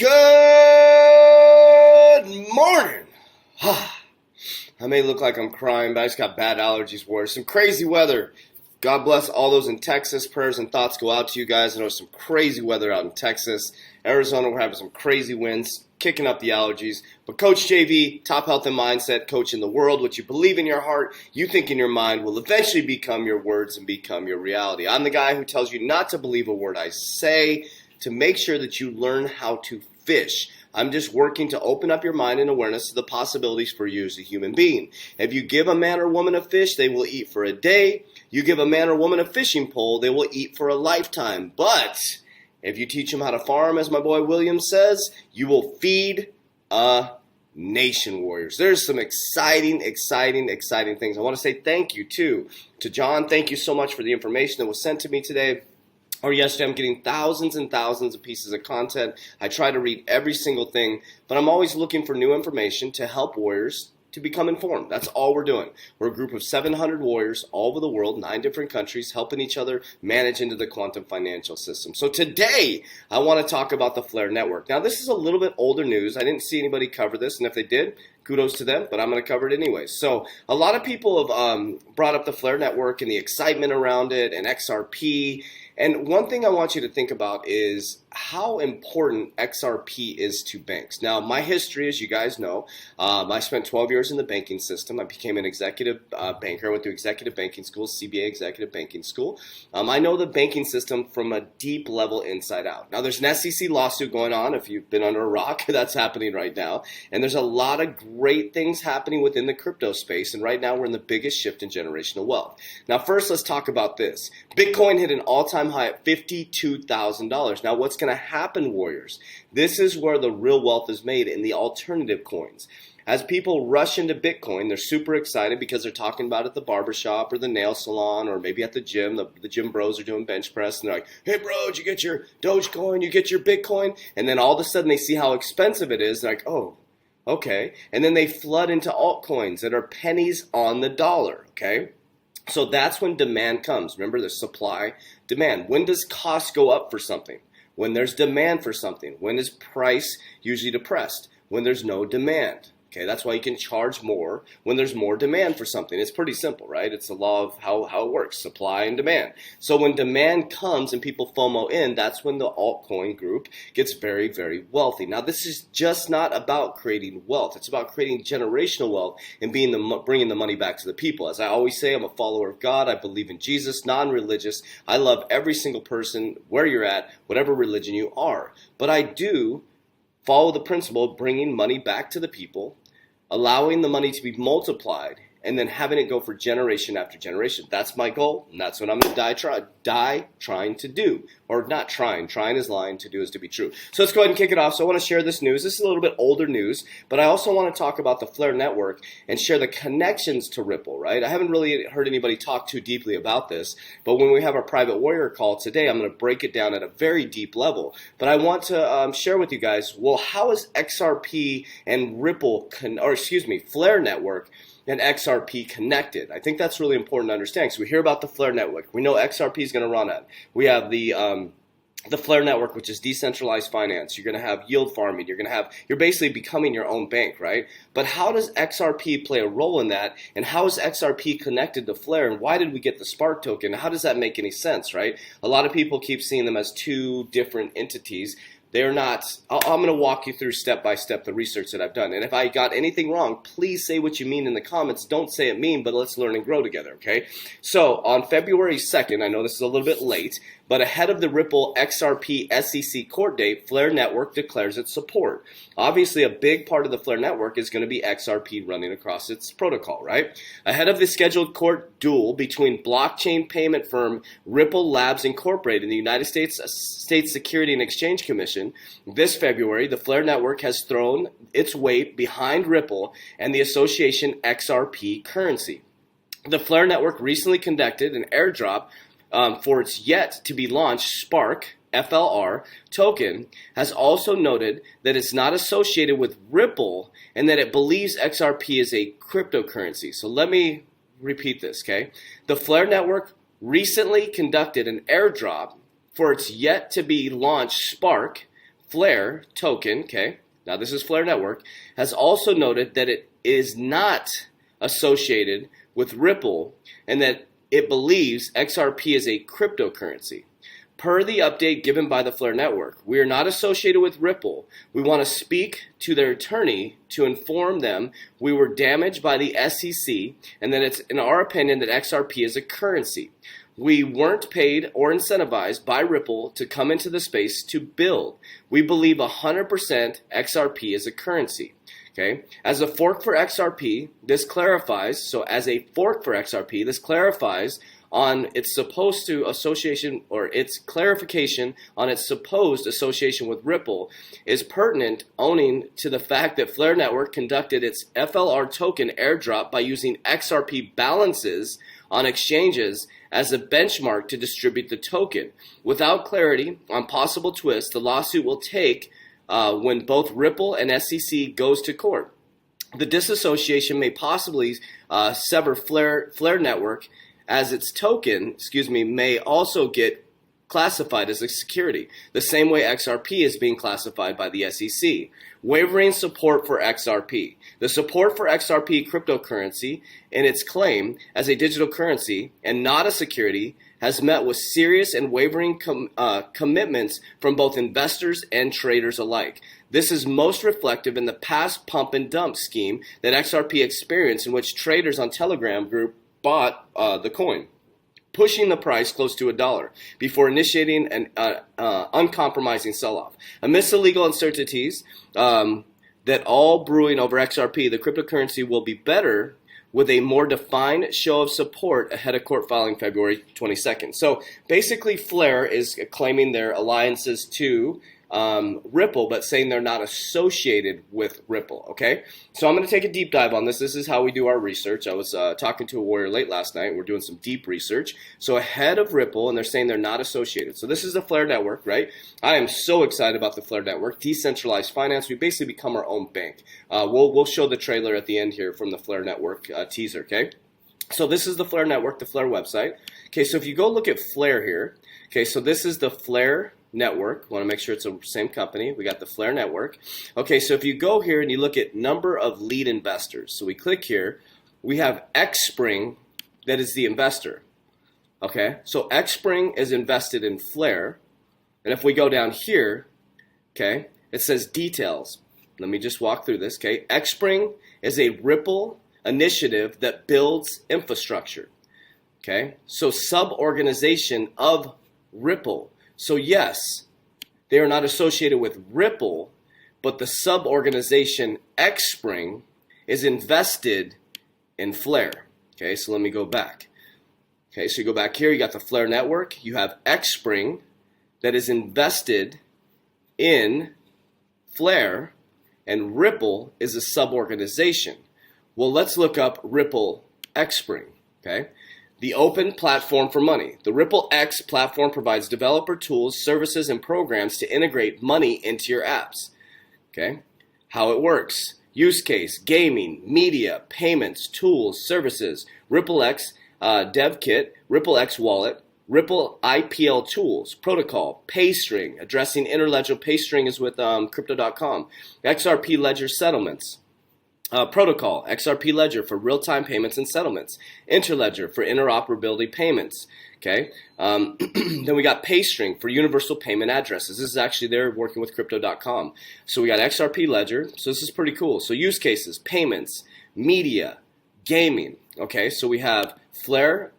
Good morning. I may look like I'm crying, but I just got bad allergies, warriors. Some crazy weather. God bless all those in Texas. Prayers and thoughts go out to you guys. I know some crazy weather out in Texas. Arizona, we're having some crazy winds, kicking up the allergies. But Coach JV, top health and mindset coach in the world. What you believe in your heart, you think in your mind, will eventually become your words and become your reality. I'm the guy who tells you not to believe a word I say, to make sure that you learn how to fish. I'm just working to open up your mind and awareness to the possibilities for you as a human being. If you give a man or woman a fish, they will eat for a day. You give a man or woman a fishing pole, they will eat for a lifetime. But if you teach them how to farm, as my boy William says, you will feed a nation, warriors. There's some exciting things. I want to say thank you, too, to John. Thank you so much for the information that was sent to me today. Or yesterday, I'm getting thousands and thousands of pieces of content. I try to read every single thing, but I'm always looking for new information to help warriors to become informed. That's all we're doing. We're a group of 700 warriors all over the world, 9 different countries, helping each other manage into the quantum financial system. So today, I want to talk about the Flare Network. Now, this is a little bit older news. I didn't see anybody cover this, and if they did, kudos to them, but I'm going to cover it anyway. So a lot of people have brought up the Flare Network and the excitement around it and XRP. And one thing I want you to think about is how important XRP is to banks. Now, my history, as you guys know, I spent 12 years in the banking system. I became an executive banker. I went through executive banking school, CBA executive banking school. I know the banking system from a deep level inside out. Now, there's an SEC lawsuit going on. If you've been under a rock, that's happening right now. And there's a lot of great things happening within the crypto space. And right now, we're in the biggest shift in generational wealth. Now, first, let's talk about this. Bitcoin hit an all-time high at $52,000. Now, what's going to happen, warriors? This is where the real wealth is made in the alternative coins. As people rush into Bitcoin, they're super excited because they're talking about it at the barbershop or the nail salon or maybe at the gym. The gym bros are doing bench press and they're like, hey bro, did you get your Dogecoin? You get your Bitcoin? And then all of a sudden they see how expensive it is. They're like, oh, okay. And then they flood into altcoins that are pennies on the dollar, okay? So that's when demand comes. Remember, the supply, demand. When does cost go up for something? When there's demand for something. When is price usually depressed? When there's no demand. Okay, that's why you can charge more when there's more demand for something. It's pretty simple, right? It's the law of how it works, supply and demand. So when demand comes and people FOMO in, that's when the altcoin group gets very, very wealthy. Now, this is just not about creating wealth. It's about creating generational wealth and bringing the money back to the people. As I always say, I'm a follower of God. I believe in Jesus, non-religious. I love every single person where you're at, whatever religion you are. But I do follow the principle of bringing money back to the people, allowing the money to be multiplied, and then having it go for generation after generation. That's my goal, and that's what I'm going to die trying to do. Or not trying. Trying is lying, to do is to be true. So let's go ahead and kick it off. So I want to share this news. This is a little bit older news, but I also want to talk about the Flare Network and share the connections to Ripple, right? I haven't really heard anybody talk too deeply about this, but when we have our private warrior call today, I'm going to break it down at a very deep level. But I want to share with you guys, well, how is XRP and Ripple, Flare Network and XRP connected? I think that's really important to understand because we hear about the Flare Network. We know XRP is going to run it. We have the Flare Network, which is decentralized finance. You're going to have yield farming. You're basically becoming your own bank, right? But how does XRP play a role in that? And how is XRP connected to Flare? And why did we get the Spark token? How does that make any sense, right? A lot of people keep seeing them as two different entities. They're not. I'm going to walk you through step by step the research that I've done. And if I got anything wrong, please say what you mean in the comments. Don't say it mean, but let's learn and grow together, okay? So on February 2nd, I know this is a little bit late, but ahead of the Ripple XRPSEC court date, Flare Network declares its support. Obviously, a big part of the Flare Network is going to be XRP running across its protocol, right? Ahead of the scheduled court duel between blockchain payment firm Ripple Labs Incorporated and the United States Security and Exchange Commission, this February, the Flare Network has thrown its weight behind Ripple and the association XRP currency. The Flare Network recently conducted an airdrop for its yet-to-be-launched Spark, FLR, token, has also noted that it's not associated with Ripple and that it believes XRP is a cryptocurrency. So let me repeat this, okay? The Flare Network recently conducted an airdrop for its yet-to-be-launched Spark, Flare token, okay, now this is Flare Network, has also noted that it is not associated with Ripple and that it believes XRP is a cryptocurrency. Per the update given by the Flare Network, we are not associated with Ripple. We want to speak to their attorney to inform them we were damaged by the SEC and that it's in our opinion that XRP is a currency. We weren't paid or incentivized by Ripple to come into the space to build. We believe 100% XRP is a currency. Okay. As a fork for XRP, this clarifies, so as a fork for XRP, this clarifies on its supposed to association or its clarification on its supposed association with Ripple is pertinent owing to the fact that Flare Network conducted its FLR token airdrop by using XRP balances on exchanges as a benchmark to distribute the token. Without clarity on possible twists, the lawsuit will take when both Ripple and SEC goes to court. The disassociation may possibly sever Flare Network as its token, may also get classified as a security, the same way XRP is being classified by the SEC. Wavering support for XRP. The support for XRP cryptocurrency and its claim as a digital currency and not a security has met with serious and wavering commitments from both investors and traders alike. This is most reflective in the past pump and dump scheme that XRP experienced, in which traders on Telegram group bought the coin, pushing the price close to $1 before initiating an uncompromising sell-off. Amidst the legal uncertainties that all brewing over XRP, the cryptocurrency will be better with a more defined show of support ahead of court filing February 22nd. So basically Flare is claiming their alliances to Ripple, but saying they're not associated with Ripple, okay? So I'm going to take a deep dive on this. This is how we do our research. I was talking to a warrior late last night. We're doing some deep research. So ahead of Ripple, and they're saying they're not associated. So this is the Flare Network, right? I am so excited about the Flare Network. Decentralized finance. We basically become our own bank. We'll show the trailer at the end here from the Flare Network teaser, okay? So this is the Flare Network, the Flare website. Okay, so if you go look at Flare here, okay, so this is the Flare Network. Want to make sure it's the same company. We got the Flare Network. Okay, so if you go here and you look at number of lead investors, so we click here, we have Xspring that is the investor. Okay, so Xspring is invested in Flare, and if we go down here, okay, it says details. Let me just walk through this. Okay, Xspring is a Ripple initiative that builds infrastructure. Okay, so sub-organization of Ripple. So yes, they are not associated with Ripple, but the sub-organization Xspring is invested in Flare. Okay, so let me go back. Okay, so you go back here, you got the Flare Network, you have Xspring that is invested in Flare, and Ripple is a sub-organization. Well, let's look up Ripple Xspring, okay? The open platform for money. The Ripple X platform provides developer tools, services, and programs to integrate money into your apps. Okay? How it works. Use case, gaming, media, payments, tools, services, Ripple X Dev Kit, Ripple X Wallet, Ripple IPL tools, protocol, PayString, addressing interledger. PayString is with Crypto.com. XRP Ledger settlements. Protocol, XRP Ledger for real-time payments and settlements. Interledger for interoperability payments. Okay. Then we got PayString for universal payment addresses. This is actually they're working with Crypto.com. So we got XRP Ledger. So this is pretty cool. So use cases, payments, media, gaming. Okay. So we have Flare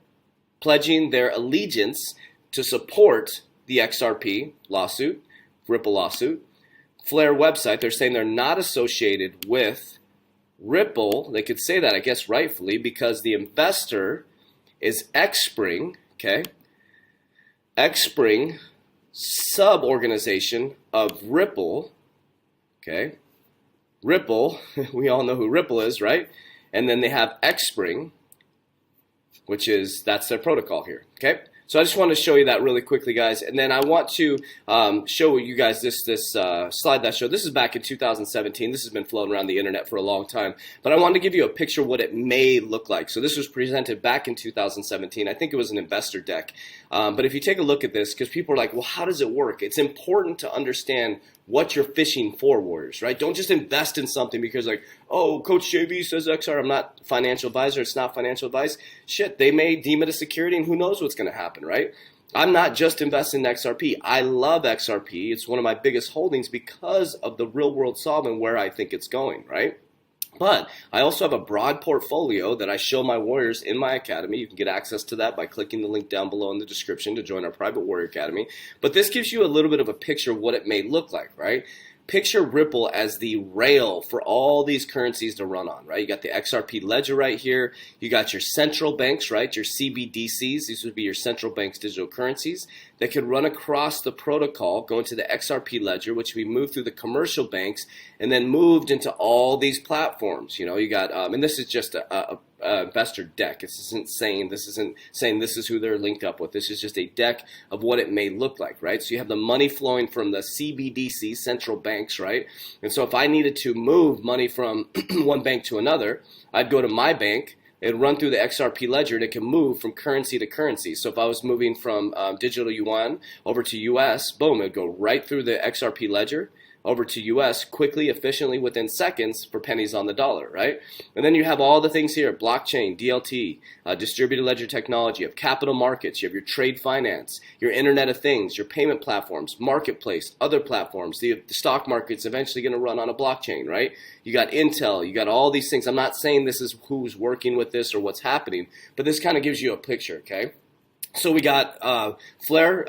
pledging their allegiance to support the XRP lawsuit, Ripple lawsuit. Flare website, they're saying they're not associated with Ripple. They could say that, I guess, rightfully, because the investor is Xspring, okay? Xspring, sub-organization of Ripple, okay? Ripple, we all know who Ripple is, right? And then they have Xspring, which is, that's their protocol here, okay? So I just want to show you that really quickly, guys. And then I want to show you guys this slide that I showed. This is back in 2017. This has been floating around the internet for a long time. But I wanted to give you a picture of what it may look like. So this was presented back in 2017. I think it was an investor deck. But if you take a look at this, because people are like, well, how does it work? It's important to understand what you're fishing for, Warriors, right? Don't just invest in something because like, oh, Coach JV says XR. I'm not a financial advisor. It's not financial advice. Shit, they may deem it a security and who knows what's going to happen, right? I'm not just investing in XRP. I love XRP. It's one of my biggest holdings because of the real world solving where I think it's going, right? But I also have a broad portfolio that I show my warriors in my academy. You can get access to that by clicking the link down below in the description to join our private warrior academy. But this gives you a little bit of a picture of what it may look like, right? Picture Ripple as the rail for all these currencies to run on, right? You got the XRP ledger right here. You got your central banks, right? Your CBDCs. These would be your central banks digital currencies that could run across the protocol, go into the XRP ledger, which we moved through the commercial banks and then moved into all these platforms. You know, you got, and this is just a investor deck. This isn't saying this is who they're linked up with. This is just a deck of what it may look like, right? So you have the money flowing from the CBDC, central banks, right? And so if I needed to move money from one bank to another, I'd go to my bank, it'd run through the XRP ledger, and it can move from currency to currency. So if I was moving from digital yuan over to US, boom, it'd go right through the XRP ledger over to US quickly, efficiently, within seconds for pennies on the dollar, right? And then you have all the things here, blockchain, DLT, distributed ledger technology, you have capital markets, you have your trade finance, your Internet of Things, your payment platforms, marketplace, other platforms. The stock market's eventually going to run on a blockchain, right? You got Intel, you got all these things. I'm not saying this is who's working with this or what's happening, but this kind of gives you a picture, okay? So we got Flare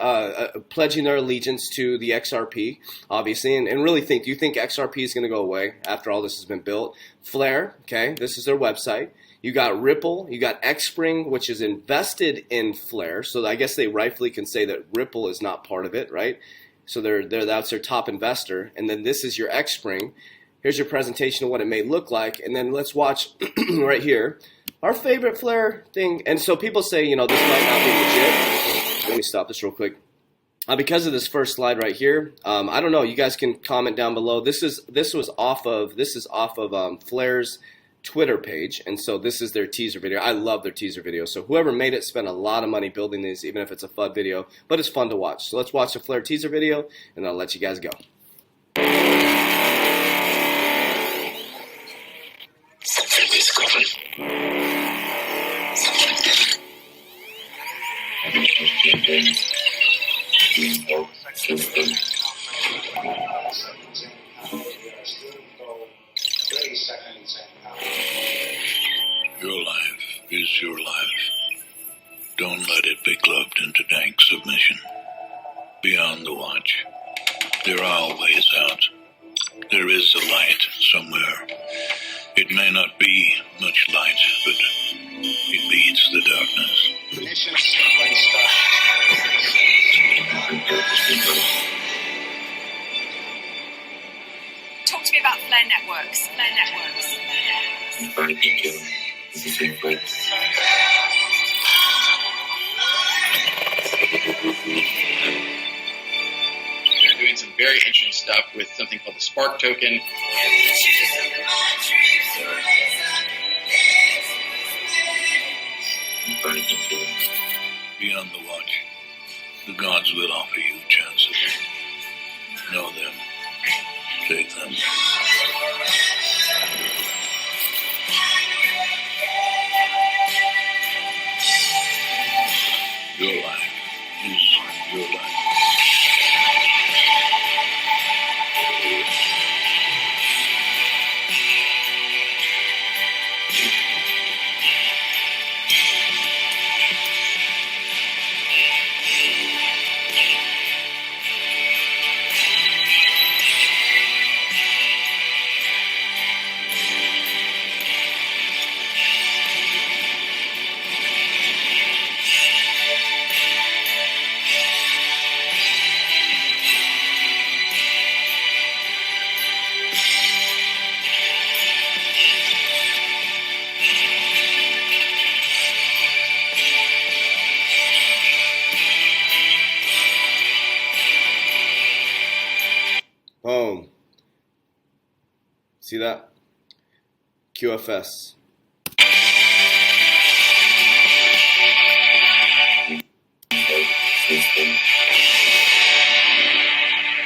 pledging their allegiance to the XRP, obviously, and really do you think XRP is going to go away after all this has been built? Flare, okay, this is their website. You got Ripple, you got Xspring, which is invested in Flare, so I guess they rightfully can say that Ripple is not part of it, right? So that's their top investor, and then this is your Xspring. Here's your presentation of what it may look like, and then let's watch right here. Our favorite Flare thing, and so people say, you know, this might not be legit. Let me stop this real quick. Because of this first slide right here, I don't know. You guys can comment down below. This is off of Flare's Twitter page, and so this is their teaser video. I love their teaser video. So whoever made it spent a lot of money building these, even if it's a FUD video, but it's fun to watch. So let's watch the Flare teaser video, and I'll let you guys go. Something discovered. Your life is your life. Don't let it be clubbed into dank submission. Beyond the watch, there are always out. There is a light somewhere. It may not be much light, but it beats the darkness. Mission sequence start. Talk to me about Flare Networks. Flare Networks. They're doing some very interesting stuff with something called the Spark token. Beyond the watch, the gods will offer you chances. Know them. Take them. Your life is your life. Boom. See that? QFS.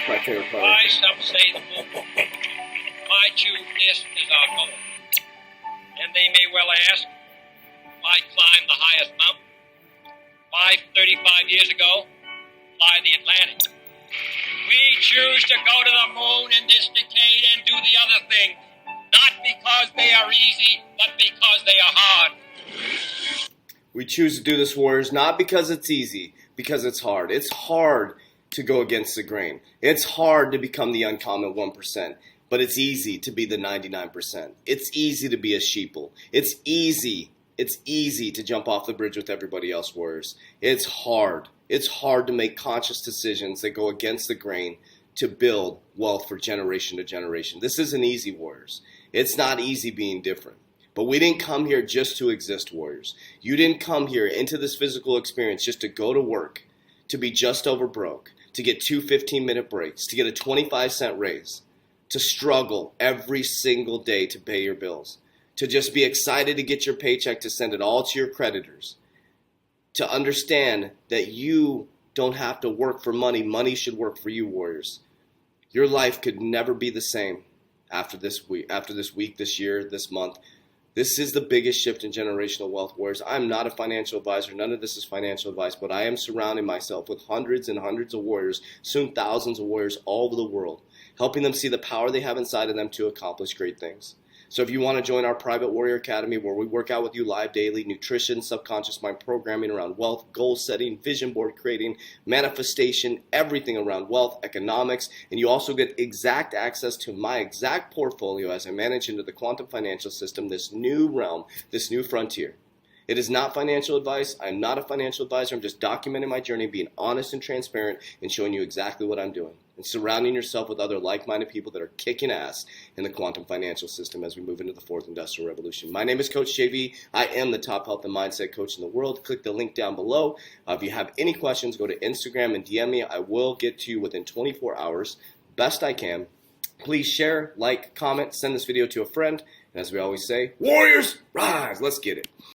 My favorite part. Why some say the bull. Why choose this as our goal? And they may well ask, why climb the highest mountain? Why 35 years ago, fly the Atlantic? We choose to go to the moon in this decade and do the other thing, not because they are easy, but because they are hard. We choose to do this, Warriors, not because it's easy, because it's hard. It's hard to go against the grain. It's hard to become the uncommon 1%, but it's easy to be the 99%. It's easy to be a sheeple. It's easy to jump off the bridge with everybody else, Warriors. It's hard. It's hard to make conscious decisions that go against the grain to build wealth for generation to generation. This isn't easy, Warriors. It's not easy being different. But we didn't come here just to exist, Warriors. You didn't come here into this physical experience just to go to work, to be just over broke, to get 2 15-minute breaks, to get a 25-cent raise, to struggle every single day to pay your bills, to just be excited to get your paycheck to send it all to your creditors, to understand that you don't have to work for money. Money should work for you, Warriors. Your life could never be the same after this week, this year, this month. This is the biggest shift in generational wealth, Warriors. I'm not a financial advisor. None of this is financial advice, but I am surrounding myself with hundreds and hundreds of warriors, soon thousands of warriors all over the world, helping them see the power they have inside of them to accomplish great things. So if you want to join our private Warrior Academy where we work out with you live daily, nutrition, subconscious mind programming around wealth, goal setting, vision board creating, manifestation, everything around wealth, economics, and you also get exact access to my exact portfolio as I manage into the quantum financial system, this new realm, this new frontier. It is not financial advice. I'm not a financial advisor. I'm just documenting my journey, being honest and transparent, and showing you exactly what I'm doing. And surrounding yourself with other like-minded people that are kicking ass in the quantum financial system as we move into the fourth industrial revolution. My name is Coach JV. I am the top health and mindset coach in the world. Click the link down below. If you have any questions, go to Instagram and DM me. I will get to you within 24 hours, best I can. Please share, like, comment, send this video to a friend. And as we always say, Warriors, rise. Let's get it.